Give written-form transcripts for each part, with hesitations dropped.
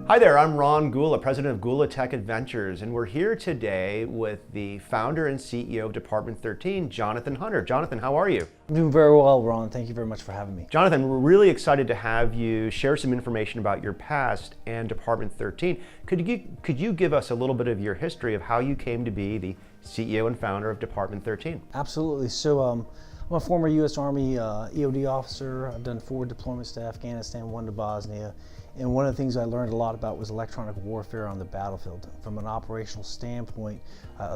Hi there, I'm Ron Gula, president of Gula Tech Adventures, and we're here today with the founder and CEO of Department 13, Jonathan Hunter. Jonathan, how are you? I'm doing very well, Ron. Thank you very much for having me. Jonathan, we're really excited to have you share some information about your past and Department 13. Could you give us a little bit of your history of how you came to be the CEO and founder of Department 13? Absolutely. So I'm a former U.S. Army EOD officer. I've done 4 deployments to Afghanistan, 1 to Bosnia. And one of the things I learned a lot about was electronic warfare on the battlefield. From an operational standpoint,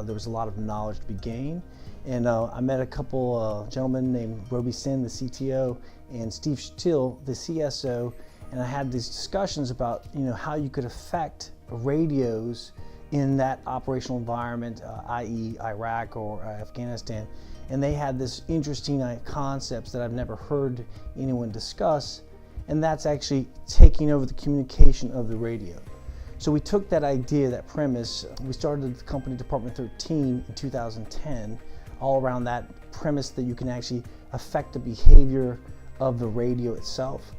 there was a lot of knowledge to be gained. And I met a couple gentlemen named Roby Sin, the CTO, and Steve Still, the CSO. And I had these discussions about how you could affect radios in that operational environment, i.e. Iraq or Afghanistan. And they had this interesting concepts that I've never heard anyone discuss, and that's actually taking over the communication of the radio. So we took that idea, that premise, we started the company Department 13 in 2010, all around that premise that you can actually affect the behavior of the radio itself.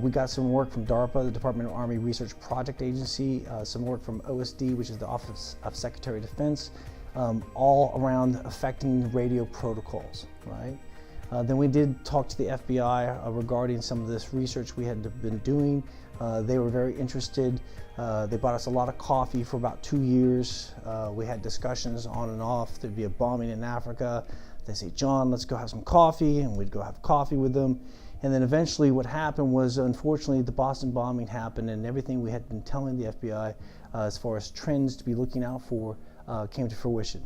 We got some work from DARPA, the Department of Army Research Project Agency, some work from OSD, which is the Office of Secretary of Defense, all around affecting radio protocols, right? Then we did talk to the FBI regarding some of this research we had been doing. They were very interested. They bought us a lot of coffee for about 2 years. We had discussions on and off. There'd be a bombing in Africa. They'd say, John, let's go have some coffee, and we'd go have coffee with them. And then eventually what happened was, unfortunately, the Boston bombing happened, and everything we had been telling the FBI as far as trends to be looking out for came to fruition.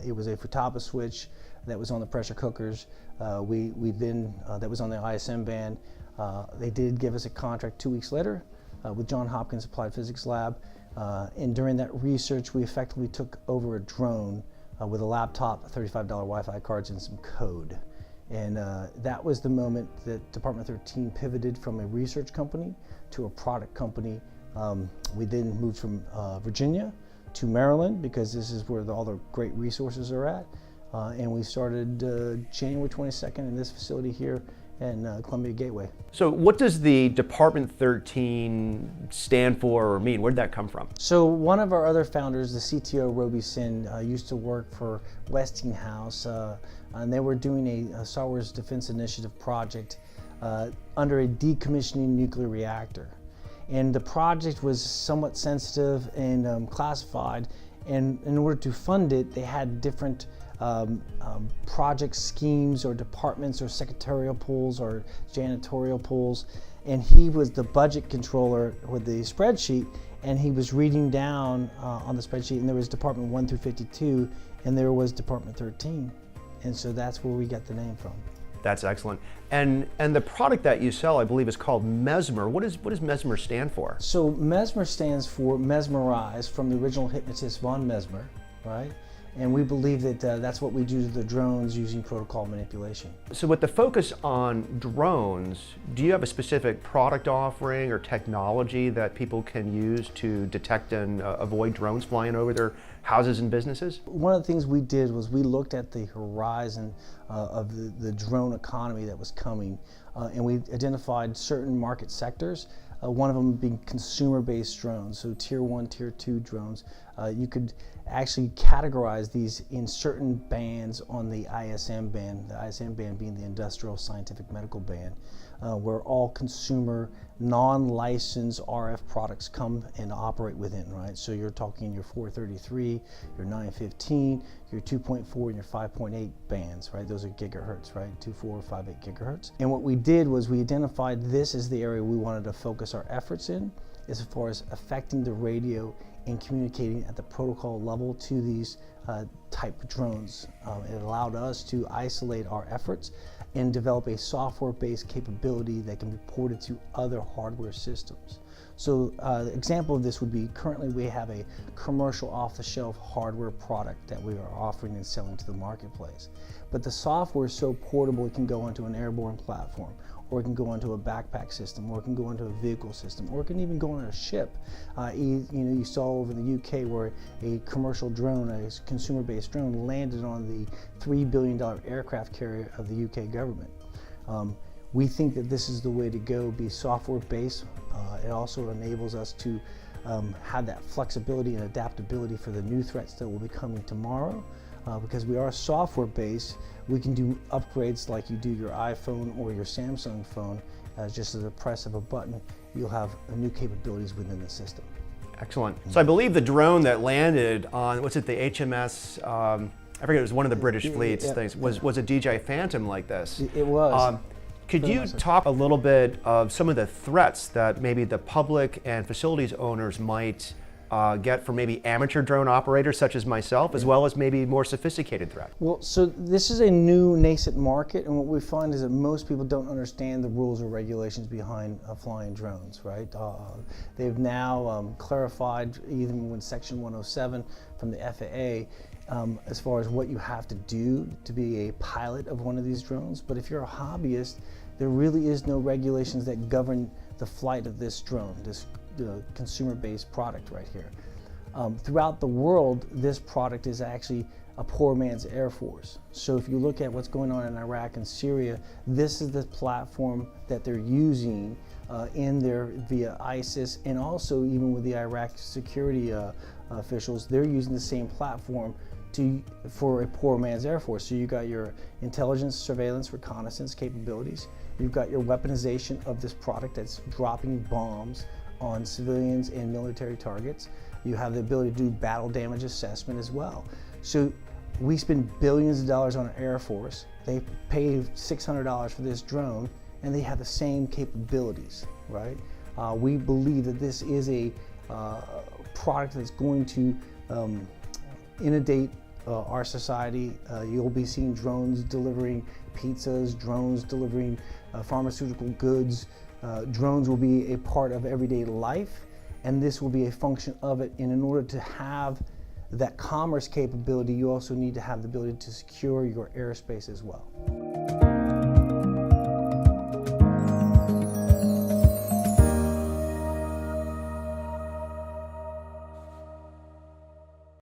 It was a Futaba switch that was on the pressure cookers. That was on the ISM band. They did give us a contract 2 weeks later with Johns Hopkins Applied Physics Lab. And during that research, we effectively took over a drone with a laptop, $35 Wi-Fi cards, and some code. And that was the moment that Department 13 pivoted from a research company to a product company. We then moved from Virginia to Maryland, because this is where all the great resources are at. And we started January 22nd in this facility here in Columbia Gateway. So what does the Department 13 stand for or mean? Where did that come from? So one of our other founders, the CTO, Roby Sin, used to work for Westinghouse, and they were doing a Star Wars Defense Initiative project under a decommissioning nuclear reactor. And the project was somewhat sensitive and classified, and in order to fund it, they had different project schemes or departments or secretarial pools or janitorial pools, and he was the budget controller with the spreadsheet, and he was reading down on the spreadsheet, and there was Department 1 through 52, and there was Department 13, and so that's where we got the name from. That's excellent. And the product that you sell, I believe, is called Mesmer. What does Mesmer stand for? So Mesmer stands for mesmerize, from the original hypnotist von Mesmer, right? And we believe that that's what we do to the drones using protocol manipulation. So with the focus on drones, do you have a specific product offering or technology that people can use to detect and avoid drones flying over their houses and businesses? One of the things we did was we looked at the horizon of the drone economy that was coming, and we identified certain market sectors. One of them being consumer-based drones, so tier 1, tier 2 drones. You could actually categorize these in certain bands on the ISM band being the Industrial Scientific Medical band, where all consumer, non-licensed RF products come and operate within, right? So you're talking your 433, your 915, your 2.4, and your 5.8 bands, right? Those are gigahertz, right? 2.4, 5.8 gigahertz. And what we did was we identified this as the area we wanted to focus our efforts in, as far as affecting the radio and communicating at the protocol level to these type of drones. It allowed us to isolate our efforts and develop a software-based capability that can be ported to other hardware systems. So the example of this would be, currently we have a commercial off-the-shelf hardware product that we are offering and selling to the marketplace. But the software is so portable it can go onto an airborne platform, or it can go onto a backpack system, or it can go into a vehicle system, or it can even go on a ship. You saw over in the UK where a commercial drone, a consumer-based drone, landed on the $3 billion aircraft carrier of the UK government. We think that this is the way to go, be software based. It also enables us to have that flexibility and adaptability for the new threats that will be coming tomorrow. Because we are software based, we can do upgrades like you do your iPhone or your Samsung phone. Just as a press of a button, you'll have new capabilities within the system. Excellent. So I believe the drone that landed on, what's it, the HMS, I forget, it was one of the British fleet's things, was a DJI Phantom like this. It was. Could you talk a little bit of some of the threats that maybe the public and facilities owners might get from maybe amateur drone operators such as myself, as well as maybe more sophisticated threats? Well, so this is a new nascent market, and what we find is that most people don't understand the rules or regulations behind flying drones, right? They've now clarified, even with Section 107 from the FAA, as far as what you have to do to be a pilot of one of these drones. But if you're a hobbyist, there really is no regulations that govern the flight of this drone, this consumer-based product right here. Throughout the world, this product is actually a poor man's Air Force. So if you look at what's going on in Iraq and Syria, this is the platform that they're using in there via ISIS, and also even with the Iraq security officials, they're using the same platform for a poor man's Air Force. So you got your intelligence, surveillance, reconnaissance capabilities. You've got your weaponization of this product that's dropping bombs on civilians and military targets. You have the ability to do battle damage assessment as well. So we spend billions of dollars on an Air Force. They pay $600 for this drone, and they have the same capabilities, right? We believe that this is a product that's going to inundate our society. You'll be seeing drones delivering pizzas, drones delivering pharmaceutical goods. Drones will be a part of everyday life, and this will be a function of it. And in order to have that commerce capability, you also need to have the ability to secure your airspace as well.